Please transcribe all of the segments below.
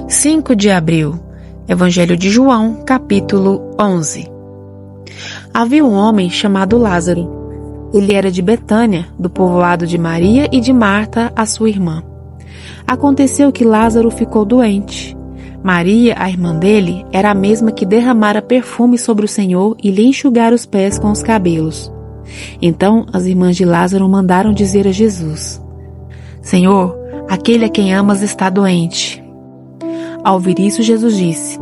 5 de abril. Evangelho de João, capítulo 11. Havia um homem chamado Lázaro. Ele era de Betânia, do povoado de Maria e de Marta, a sua irmã. Aconteceu que Lázaro ficou doente. Maria, a irmã dele, era a mesma que derramara perfume sobre o Senhor e lhe enxugara os pés com os cabelos. Então as irmãs de Lázaro mandaram dizer a Jesus: Senhor, aquele a quem amas está doente. Ao ouvir isso, Jesus disse: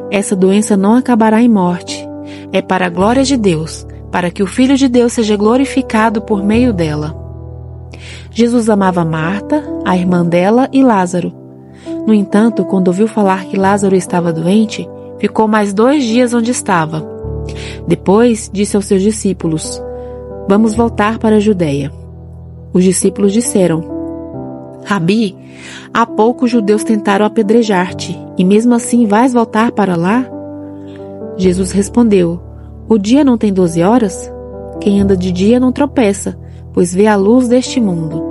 Essa doença não acabará em morte. É para a glória de Deus, para que o Filho de Deus seja glorificado por meio dela. Jesus amava Marta, a irmã dela, e Lázaro. No entanto, quando ouviu falar que Lázaro estava doente, ficou mais 2 dias onde estava. Depois disse aos seus discípulos: Vamos voltar para a Judeia. Os discípulos disseram: Rabi, há pouco os judeus tentaram apedrejar-te, e mesmo assim vais voltar para lá? Jesus respondeu: O dia não tem 12 horas? Quem anda de dia não tropeça, pois vê a luz deste mundo.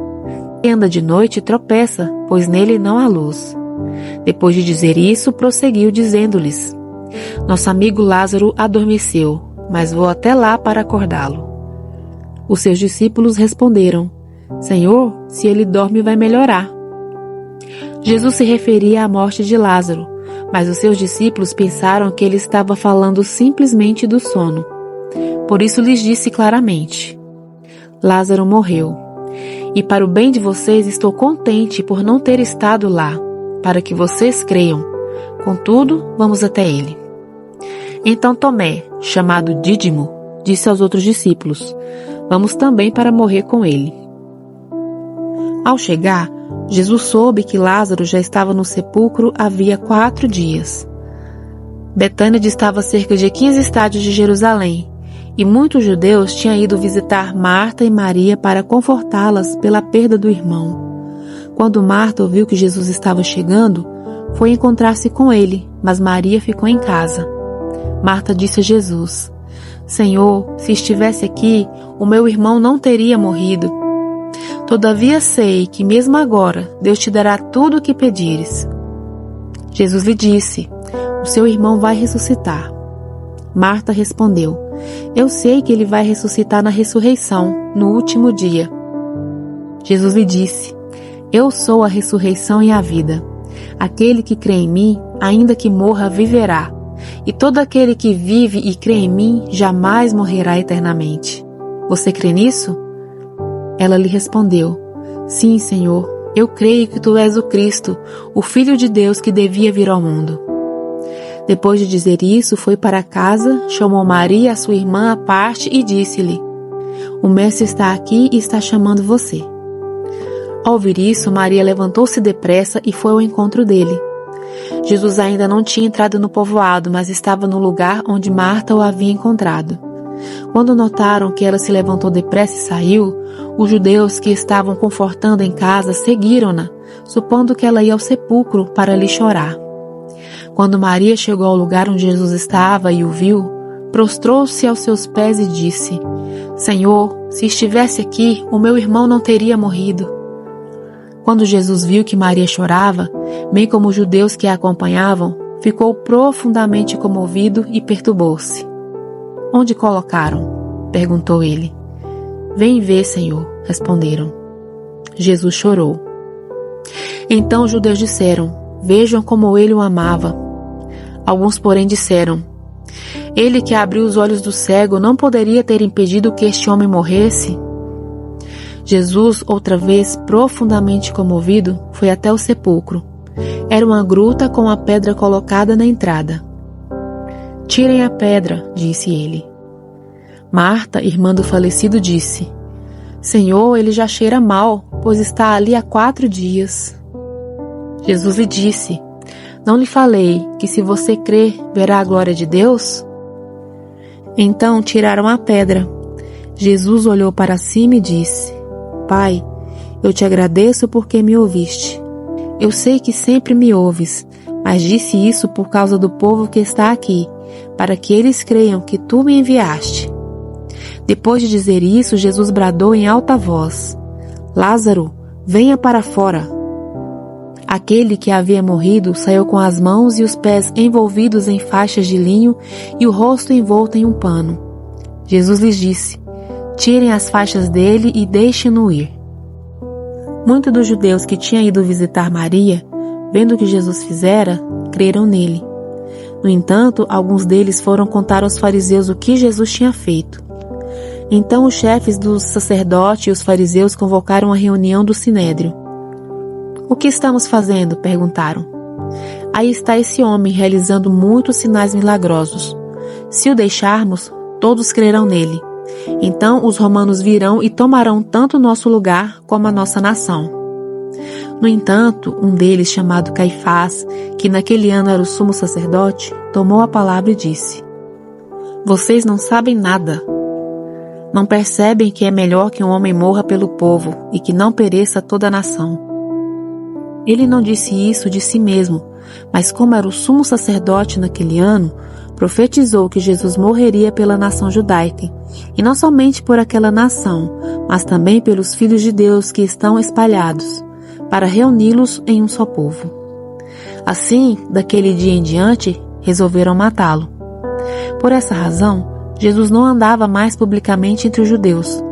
Quem anda de noite tropeça, pois nele não há luz. Depois de dizer isso, prosseguiu dizendo-lhes: Nosso amigo Lázaro adormeceu, mas vou até lá para acordá-lo. Os seus discípulos responderam: Senhor, se ele dorme, vai melhorar. Jesus se referia à morte de Lázaro, mas os seus discípulos pensaram que ele estava falando simplesmente do sono. Por isso lhes disse claramente: Lázaro morreu. E para o bem de vocês estou contente por não ter estado lá, para que vocês creiam. Contudo, vamos até ele. Então Tomé, chamado Dídimo, disse aos outros discípulos: Vamos também para morrer com ele. Ao chegar, Jesus soube que Lázaro já estava no sepulcro havia 4 dias. Betânia distava cerca de 15 estádios de Jerusalém, e muitos judeus tinham ido visitar Marta e Maria para confortá-las pela perda do irmão. Quando Marta ouviu que Jesus estava chegando, foi encontrar-se com ele, mas Maria ficou em casa. Marta disse a Jesus: Senhor, se estivesse aqui, o meu irmão não teria morrido. Todavia sei que mesmo agora Deus te dará tudo o que pedires. Jesus lhe disse: O seu irmão vai ressuscitar. Marta respondeu: Eu sei que ele vai ressuscitar na ressurreição, no último dia. Jesus lhe disse: Eu sou a ressurreição e a vida. Aquele que crê em mim, ainda que morra, viverá. E todo aquele que vive e crê em mim, jamais morrerá eternamente. Você crê nisso? Ela lhe respondeu: Sim, Senhor, eu creio que tu és o Cristo, o Filho de Deus que devia vir ao mundo. Depois de dizer isso, foi para casa, chamou Maria, sua irmã, à parte e disse-lhe: O mestre está aqui e está chamando você. Ao ouvir isso, Maria levantou-se depressa e foi ao encontro dele. Jesus ainda não tinha entrado no povoado, mas estava no lugar onde Marta o havia encontrado. Quando notaram que ela se levantou depressa e saiu, os judeus que estavam confortando em casa seguiram-na, supondo que ela ia ao sepulcro para lhe chorar. Quando Maria chegou ao lugar onde Jesus estava e o viu, prostrou-se aos seus pés e disse: Senhor, se estivesse aqui, o meu irmão não teria morrido. Quando Jesus viu que Maria chorava, bem como os judeus que a acompanhavam, ficou profundamente comovido e perturbou-se. Onde colocaram? Perguntou ele. Vem ver, Senhor, responderam. Jesus chorou. Então os judeus disseram: Vejam como ele o amava. Alguns, porém, disseram: Ele que abriu os olhos do cego não poderia ter impedido que este homem morresse? Jesus, outra vez profundamente comovido, foi até o sepulcro. Era uma gruta com a pedra colocada na entrada. Tirem a pedra, disse ele. Marta, irmã do falecido, disse: Senhor, ele já cheira mal, pois está ali há 4 dias. Jesus lhe disse: Não lhe falei que se você crer, verá a glória de Deus? Então tiraram a pedra. Jesus olhou para cima e disse: Pai, eu te agradeço porque me ouviste. Eu sei que sempre me ouves, mas disse isso por causa do povo que está aqui, para que eles creiam que tu me enviaste. Depois de dizer isso, Jesus bradou em alta voz: Lázaro, venha para fora. Aquele que havia morrido saiu com as mãos e os pés envolvidos em faixas de linho e o rosto envolto em um pano. Jesus lhes disse: tirem as faixas dele e deixem-no ir. Muitos dos judeus que tinham ido visitar Maria, vendo o que Jesus fizera, creram nele. No entanto, alguns deles foram contar aos fariseus o que Jesus tinha feito. Então os chefes dos sacerdotes e os fariseus convocaram a reunião do sinédrio. O que estamos fazendo? Perguntaram. Aí está esse homem realizando muitos sinais milagrosos. Se o deixarmos, todos crerão nele. Então os romanos virão e tomarão tanto o nosso lugar como a nossa nação. No entanto, um deles, chamado Caifás, que naquele ano era o sumo sacerdote, tomou a palavra e disse: vocês não sabem nada. Não percebem que é melhor que um homem morra pelo povo e que não pereça toda a nação. Ele não disse isso de si mesmo, mas como era o sumo sacerdote naquele ano, profetizou que Jesus morreria pela nação judaica, e não somente por aquela nação, mas também pelos filhos de Deus que estão espalhados, para reuni-los em um só povo. Assim, daquele dia em diante, resolveram matá-lo. Por essa razão, Jesus não andava mais publicamente entre os judeus.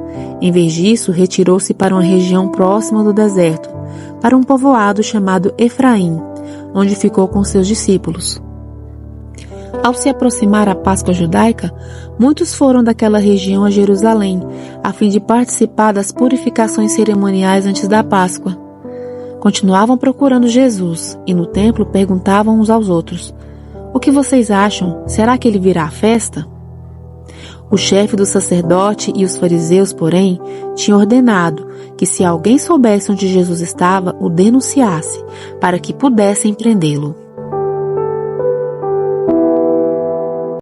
Em vez disso, retirou-se para uma região próxima do deserto, para um povoado chamado Efraim, onde ficou com seus discípulos. Ao se aproximar a Páscoa judaica, muitos foram daquela região a Jerusalém, a fim de participar das purificações cerimoniais antes da Páscoa. Continuavam procurando Jesus e no templo perguntavam uns aos outros: o que vocês acham? Será que ele virá à festa? O chefe do sacerdote e os fariseus, porém, tinham ordenado que se alguém soubesse onde Jesus estava, o denunciasse, para que pudessem prendê-lo.